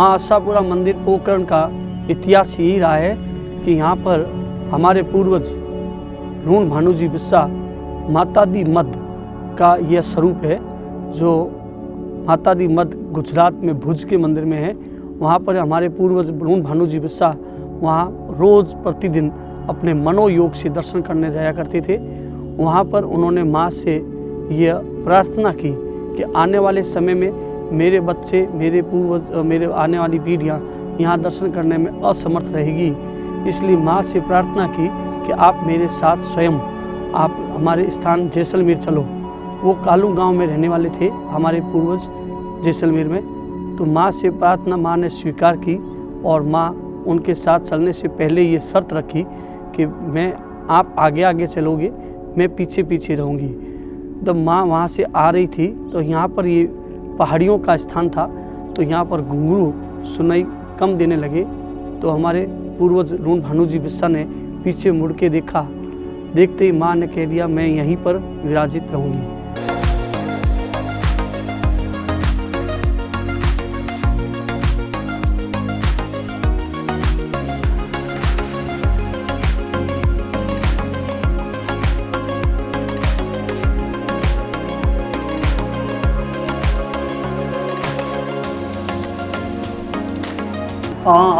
माँ आशापुरा मंदिर पोकरण का इतिहास यही रहा है कि यहाँ पर हमारे पूर्वज रून भानुजी बिस्सा माता दी मद का यह स्वरूप है, जो माता दी मद गुजरात में भुज के मंदिर में है। वहाँ पर हमारे पूर्वज रून भानुजी बिस्सा वहाँ रोज़ प्रतिदिन अपने मनोयोग से दर्शन करने जाया करते थे। वहाँ पर उन्होंने माँ से यह प्रार्थना की कि आने वाले समय में मेरे बच्चे, मेरे पूर्वज, मेरे आने वाली पीढ़ियाँ यहाँ दर्शन करने में असमर्थ रहेगी, इसलिए माँ से प्रार्थना की कि आप मेरे साथ स्वयं आप हमारे स्थान जैसलमेर चलो। वो कालू गांव में रहने वाले थे हमारे पूर्वज जैसलमेर में। तो माँ से प्रार्थना माँ ने स्वीकार की और माँ उनके साथ चलने से पहले ये शर्त रखी कि आप आगे आगे चलोगे, मैं पीछे पीछे रहूँगी। जब माँ वहाँ से आ रही थी तो यहाँ पर ये पहाड़ियों का स्थान था, तो यहाँ पर घुंघरू सुनाई कम देने लगे। तो हमारे पूर्वज रून भानुजी बिस्सा ने पीछे मुड़ के देखा, देखते ही माँ ने कह दिया मैं यहीं पर विराजित रहूँगी।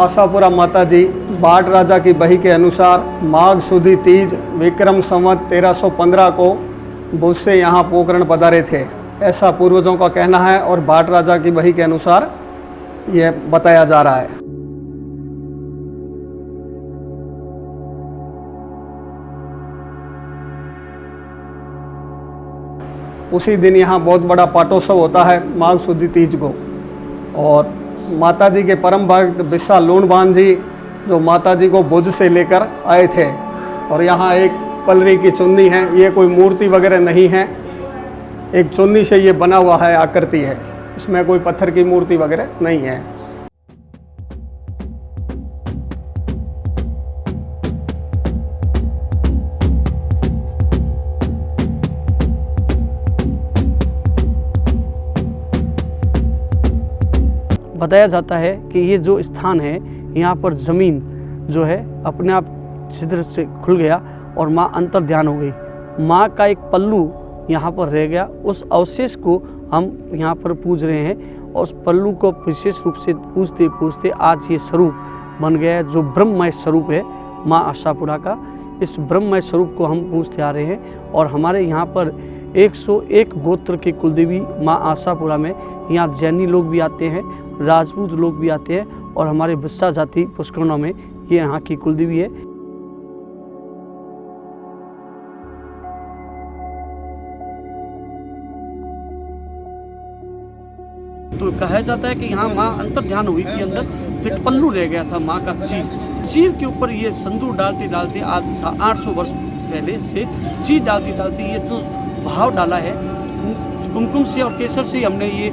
आशापुरा माता जी बाढ़ राजा की बही के अनुसार माघ सुदी तीज विक्रम संवत 1315 को भुज से यहाँ पोकरण पधारे थे, ऐसा पूर्वजों का कहना है और बाढ़ राजा की बही के अनुसार यह बताया जा रहा है। उसी दिन यहाँ बहुत बड़ा पाटोत्सव होता है माघ सुदी तीज को, और माता जी के परम भक्त बिस्सा लूणबान जी जो माता जी को भुज से लेकर आए थे। और यहाँ एक पलरी की चुन्नी है, ये कोई मूर्ति वगैरह नहीं है, एक चुन्नी से ये बना हुआ है, आकृति है, इसमें कोई पत्थर की मूर्ति वगैरह नहीं है। बताया जाता है कि ये जो स्थान है यहाँ पर ज़मीन जो है अपने आप छिद्र से खुल गया और माँ अंतर ध्यान हो गई। माँ का एक पल्लू यहाँ पर रह गया, उस अवशेष को हम यहाँ पर पूज रहे हैं और उस पल्लू को विशेष रूप से पूजते पूजते आज ये स्वरूप बन गया है, जो ब्रह्ममय स्वरूप है माँ आशापुरा का। इस ब्रह्ममय स्वरूप को हम पूजते आ रहे हैं और हमारे यहाँ पर 101 गोत्र के कुलदेवी माँ आशापुरा में यहाँ जैनी लोग भी आते हैं, राजपूत लोग भी आते हैं और हमारे बिस्सा जाति पुष्करणों में ये यहाँ की कुलदेवी है। तो कहा जाता है कि यहाँ माँ अंतर ध्यान हुई थी अंदर, तो एक पल्लू रह गया था माँ का चीर के ऊपर ये संदूर डालते डालते आज 800 वर्ष पहले से चीर डालते डालते ये जो भाव डाला है कुमकुम से और केसर से हमने ये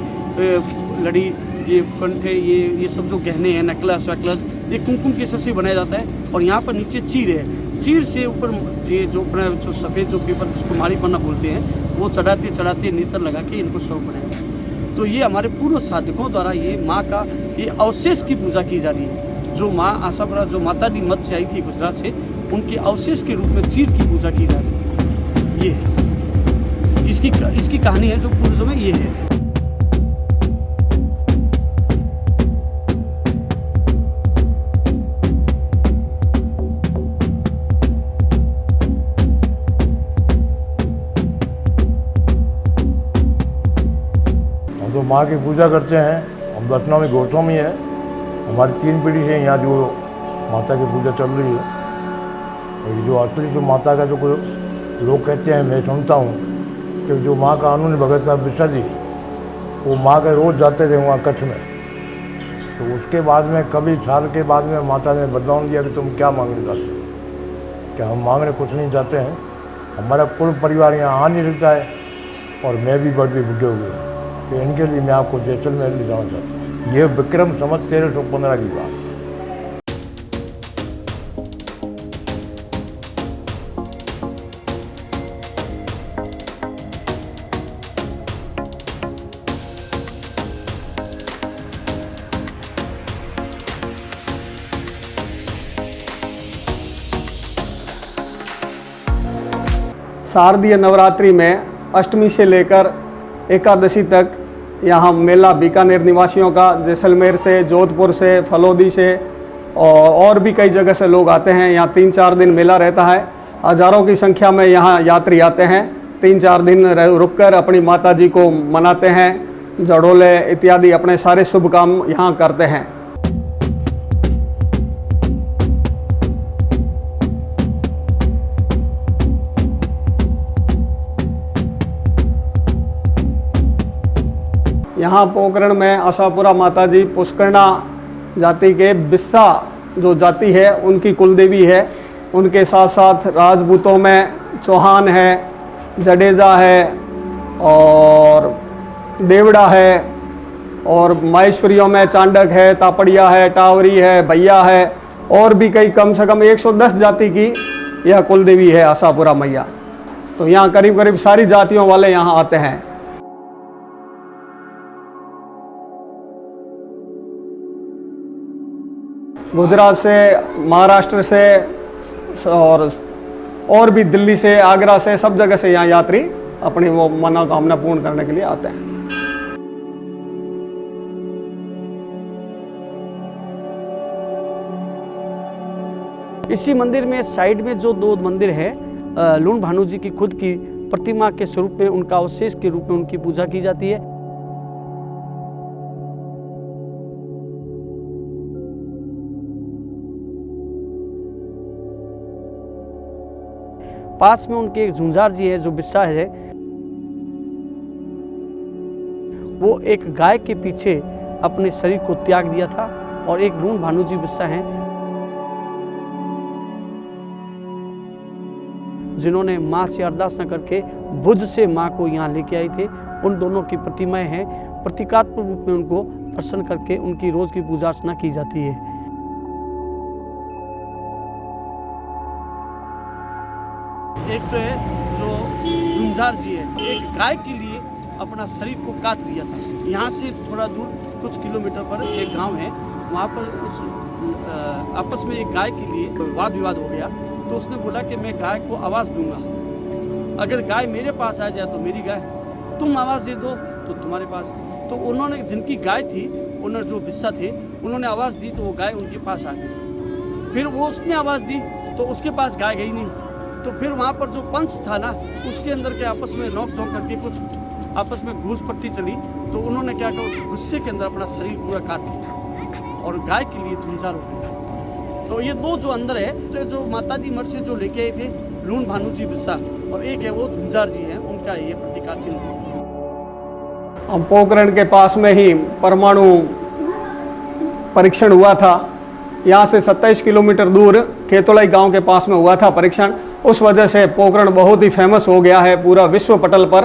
लड़ी, ये कंठे, ये सब जो गहने हैं, नेकलेस वेकलेस, ये कुमकुम केसर से बनाया जाता है। और यहाँ पर नीचे चीर है, चीर से ऊपर ये जो अपना जो सफ़ेद जो पेपर जिसको माड़ी पन्ना बोलते हैं वो चढ़ाते चढ़ाते नेत्र लगा के इनको स्वरूप बनाया। तो ये हमारे पूर्व साधकों द्वारा ये माँ का ये अवशेष की पूजा की जा रही है। जो माँ आशापुरा जो माता दी मद से आई थी गुजरात से, उनके अवशेष के रूप में चीर की पूजा की जा रही है। ये है इसकी कहानी है जो पूर्वजों में ये है। तो माँ की पूजा करते हैं, हम लखनऊ में गोठों में है, हमारी 3 पीढ़ी से यहाँ जो माता की पूजा चल रही है। और जो असली जो माता का जो लोग कहते हैं, मैं सुनता हूँ कि जो माँ का आनंद भगत साहब बिस्सा जी, वो माँ के रोज़ जाते थे वहाँ कच्छ में। तो उसके बाद में कभी साल के बाद में माता ने बदलाव दिया कि तुम क्या मांगने चाहते हो। क्या हम मांगने कुछ नहीं चाहते हैं, हमारा पूर्ण परिवार यहाँ आ नहीं सकता है और मैं भी बड़े बूढ़े हो गए, तो इनके लिए मैं आपको जैसलमेर ले जाना चाहता हूँ। ये विक्रम संवत 1315 की बात। शारदीय नवरात्रि में अष्टमी से लेकर एकादशी तक यहाँ मेला बीकानेर निवासियों का जैसलमेर से, जोधपुर से, फलोदी से और भी कई जगह से लोग आते हैं। यहाँ 3-4 दिन मेला रहता है। हज़ारों की संख्या में यहाँ यात्री आते हैं। 3-4 दिन रुककर अपनी माता जी को मनाते हैं, जड़ोले इत्यादि अपने सारे शुभ काम यहाँ करते हैं। यहाँ पोकरण में आशापुरा माता जी पुष्करना जाति के बिस्सा जो जाति है उनकी कुलदेवी है। उनके साथ साथ राजपूतों में चौहान है, जडेजा है और देवड़ा है, और माहेश्वरियों में चांडक है, तापड़िया है, टावरी है, भैया है, और भी कई कम से कम 110 जाति की यह कुलदेवी है आशापुरा मैया। तो यहाँ करीब करीब सारी जातियों वाले यहाँ आते हैं। गुजरात से, महाराष्ट्र से और भी दिल्ली से, आगरा से, सब जगह से यहाँ यात्री अपनी वो मनोकामना पूर्ण करने के लिए आते हैं। इसी मंदिर में साइड में जो 2 मंदिर है, लूण भानु जी की खुद की प्रतिमा के स्वरूप में, उनका अवशेष के रूप में उनकी पूजा की जाती है। पास में उनके एक झुंझार जी है जो बिस्सा है, वो एक गाय के पीछे अपने शरीर को त्याग दिया था, और एक लूण भानु जी बिस्सा हैं जिन्होंने माँ से अरदास न करके भुज से माँ को यहाँ लेके आए थे। उन दोनों की प्रतिमाएं हैं। प्रतीकात्मक रूप में उनको प्रसन्न करके उनकी रोज की पूजा अर्चना की जाती है। एक तो है जो झुंझार जी है, एक गाय के लिए अपना शरीर को काट दिया था। यहाँ से थोड़ा दूर कुछ किलोमीटर पर एक गांव है, वहाँ पर उस आपस में एक गाय के लिए वाद विवाद हो गया। तो उसने बोला कि मैं गाय को आवाज़ दूंगा, अगर गाय मेरे पास आ जाए तो मेरी गाय, तुम आवाज़ दे दो तो तुम्हारे पास। तो उन्होंने, जिनकी गाय थी, उन्होंने जो बिस्सा थे, उन्होंने आवाज़ दी तो वो गाय उनके पास आ गई। फिर वो उसने आवाज़ दी तो उसके पास गाय गई नहीं। तो फिर वहाँ पर जो पंच था ना, उसके अंदर के आपस में नोक झोंक करके कुछ आपस में घूस पट्टी चली। तो उन्होंने क्या किया, उस गुस्से के अंदर अपना शरीर पूरा काट लिया और गाय के लिए झुंझार हो गया। तो ये 2 जो अंदर है, तो जो माताजी मठ से जो लेके आए थे लूण भानु जी बिस्सा, और एक है वो झुंझार जी हैं, उनका ये प्रतीकार चिन्ह है। हम पोकरण के पास में ही परमाणु परीक्षण हुआ था। यहाँ से 27 किलोमीटर दूर खेतोलाई गांव के पास में हुआ था परीक्षण। उस वजह से पोकरण बहुत ही फेमस हो गया है, पूरा विश्व पटल पर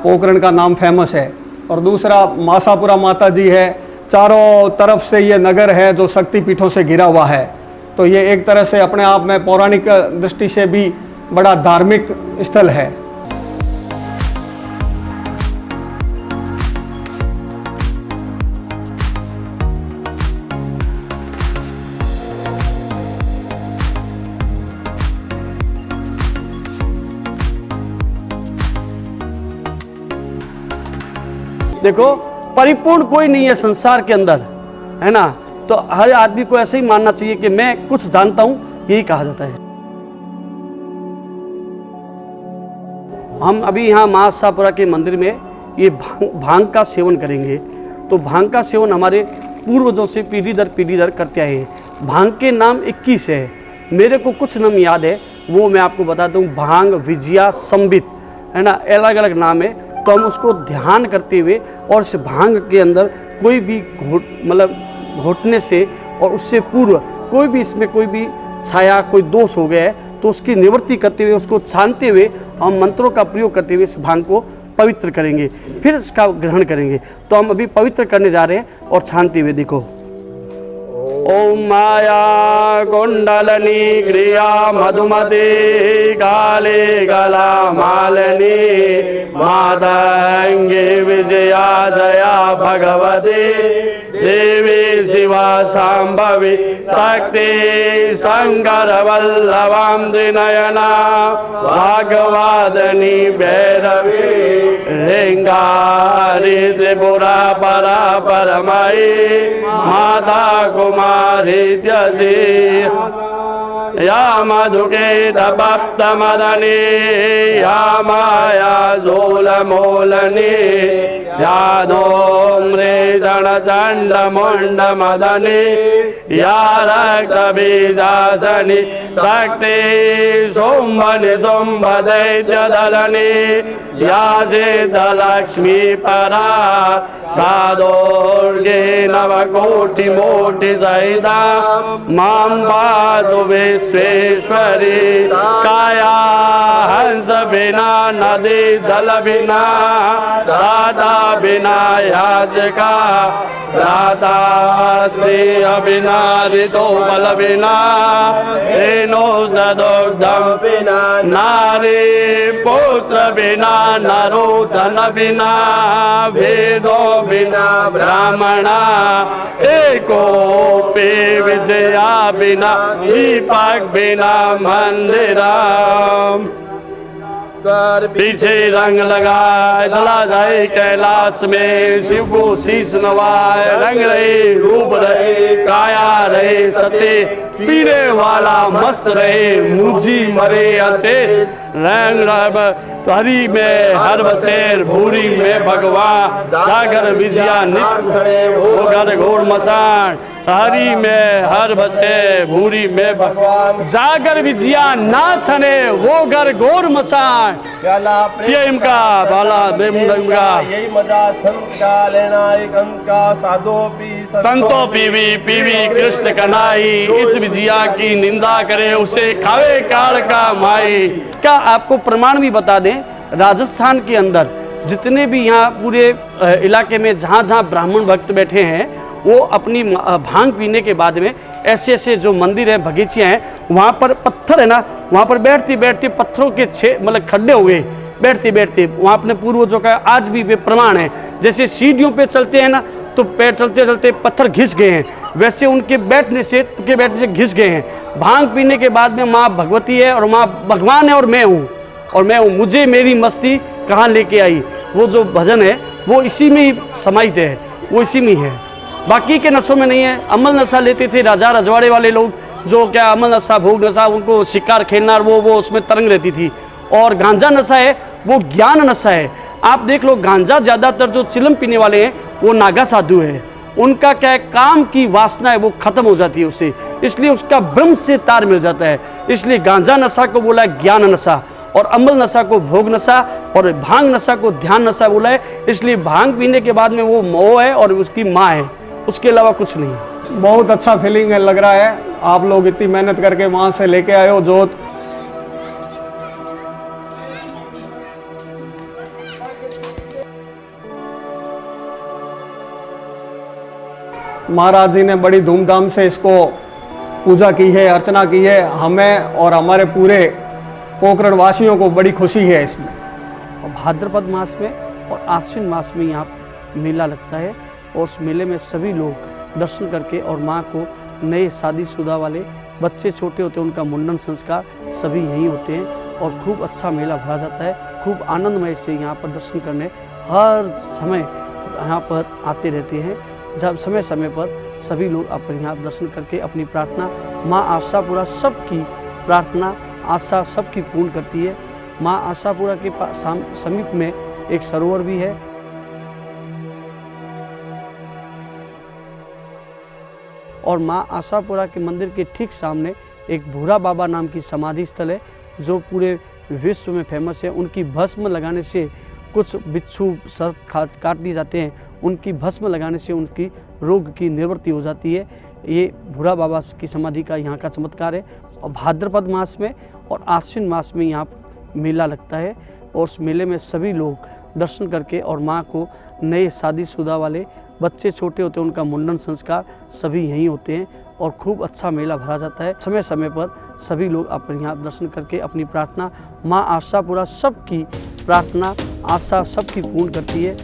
पोकरण का नाम फेमस है। और दूसरा आशापुरा माता जी है, चारों तरफ से ये नगर है जो शक्तिपीठों से घिरा हुआ है। तो ये एक तरह से अपने आप में पौराणिक दृष्टि से भी बड़ा धार्मिक स्थल है। देखो, परिपूर्ण कोई नहीं है संसार के अंदर, है ना। तो हर आदमी को ऐसे ही मानना चाहिए कि मैं कुछ जानता हूं, यही कहा जाता है। हम अभी यहाँ माँ आशापुरा के मंदिर में ये भांग का सेवन करेंगे। तो भांग का सेवन हमारे पूर्वजों से पीढ़ी दर पीढ़ी दर करते आए हैं। भांग के नाम 21 है, मेरे को कुछ नाम याद है, वो मैं आपको बताता हूँ। भांग, विजया, संबित, है ना, अलग अलग नाम है। तो हम उसको ध्यान करते हुए, और इस भांग के अंदर कोई भी घोटने से और उससे पूर्व कोई भी इसमें कोई भी छाया, कोई दोष हो गया है, तो उसकी निवृत्ति करते हुए, उसको छानते हुए, हम मंत्रों का प्रयोग करते हुए इस भांग को पवित्र करेंगे, फिर इसका ग्रहण करेंगे। तो हम अभी पवित्र करने जा रहे हैं और छानते हुए देखो। ओम माया कुंडलनी क्रिया मधुमती काले गला मालिनी मातंगी विजया जया भगवती देवी शिवा शाम्भवी शक्ति शंकर वल्लभां त्रिनयना वाग्वादिनी भैरवी लिंगारी त्रिपुरा परा परमयी माता कुमारी त्यसी या मधुकेत भक्त मदनी या माया शूलमूलनी या धूम्रेषण चंड मुंड मदनी या रक्त बीजासनी शक्ति शुंभनि शुंभ दैत्य धरणी या सिद्ध लक्ष्मी परा सादोर्गे नवकोटि मोटि सहिता मां पातु विश्वेश्वरी काया हंस बिना नदी जल बिना दाता बिना याचका दाता श्री बिना ऋतो बल बिना हेनो सदुग्धम बिना नारी पुत्र बिना नरो धन बिना वेदो बिना ब्राह्मणा एको पे विजया बिना दीपक बिना मंदिरा पीछे रंग लगाए चला जाए कैलाश में शिव को शीश नवाए रंग रहे रूप रहे काया रहे सचे पीने वाला मस्त रहे मुझी मरे अच्छे रंग हरी में हर बसेर भूरी में भगवान जागर विजया नित्य वो घर घोर मसान हरी में हर बसे भूरी में भगवान जागर विजया ना छने वो घर घोर मसान प्रेम का बाला का यही मजा संत का लेना एक अंत का संतो पीवी कृष्ण कनाई इस विजया की निंदा करे उसे खावे काल का माई। क्या आपको प्रमाण भी बता दें, राजस्थान के अंदर जितने भी यहाँ पूरे इलाके में जहाँ जहाँ ब्राह्मण भक्त बैठे हैं वो अपनी भांग पीने के बाद में ऐसे ऐसे जो मंदिर हैं बगीचे हैं वहाँ पर पत्थर है ना, वहाँ पर बैठते बैठते पत्थरों के मतलब खड्डे हुए बैठते बैठते वहाँ अपने पूर्वजों का आज भी वे प्रमाण है। जैसे सीढ़ियों पे चलते हैं ना तो पैर चलते चलते पत्थर घिस गए हैं, वैसे उनके बैठने से घिस गए हैं। भांग पीने के बाद में माँ भगवती है और माँ भगवान है और मैं हूँ मुझे मेरी मस्ती कहाँ लेके आई। वो जो भजन है वो इसी में ही समाहित है, वो इसी में है, बाकी के नशों में नहीं है। अमल नशा लेते थे राजा रजवाड़े वाले लोग, जो क्या अमल नशा भोग नशा उनको शिकार खेलना वो उसमें तरंग रहती थी। और गांजा नशा है वो ज्ञान नशा है। आप देख लो गांजा ज़्यादातर जो चिलम पीने वाले हैं वो नागा साधु है, उनका क्या है काम की वासना है वो खत्म हो जाती है उससे, इसलिए उसका ब्रह्म से तार मिल जाता है। इसलिए गांजा नशा को बोला है ज्ञान नशा और अमल नशा को भोग नशा और भांग नशा को ध्यान नशा बोला है। इसलिए भांग पीने के बाद में वो मोह है और उसकी माँ है, उसके अलावा कुछ नहीं। बहुत अच्छा फीलिंग लग रहा है, आप लोग इतनी मेहनत करके वहाँ से लेके आए हो जोत। महाराज जी ने बड़ी धूमधाम से इसको पूजा की है, अर्चना की है। हमें और हमारे पूरे पोखरण वासियों को बड़ी खुशी है इसमें। और भाद्रपद मास में और आश्विन मास में यहाँ मेला लगता है और उस मेले में सभी लोग दर्शन करके और माँ को नए शादीशुदा वाले बच्चे छोटे होते हैं उनका मुंडन संस्कार सभी यहीं होते हैं और खूब अच्छा मेला भरा जाता है। खूब आनंदमय से यहाँ पर दर्शन करने हर समय यहाँ पर आते रहते हैं। जब समय समय पर सभी लोग अपने यहाँ दर्शन करके अपनी प्रार्थना माँ आशापुरा सबकी प्रार्थना आशा सबकी पूर्ण करती है। माँ आशापुरा के समीप में एक सरोवर भी है और माँ आशापुरा के मंदिर के ठीक सामने एक भूरा बाबा नाम की समाधि स्थल है जो पूरे विश्व में फेमस है। उनकी भस्म लगाने से कुछ बिच्छू सर्प काट दिए जाते हैं, उनकी भस्म लगाने से उनकी रोग की निवृत्ति हो जाती है। ये भूरा बाबा की समाधि का यहाँ का चमत्कार है। और भाद्रपद मास में और आश्विन मास में यहाँ मेला लगता है और उस मेले में सभी लोग दर्शन करके और माँ को नए शादीशुदा वाले बच्चे छोटे होते हैं उनका मुंडन संस्कार सभी यहीं होते हैं और खूब अच्छा मेला भरा जाता है। समय समय पर सभी लोग अपने यहाँ दर्शन करके अपनी प्रार्थना माँ आशापुरा सबकी प्रार्थना आशा सबकी पूर्ण करती है।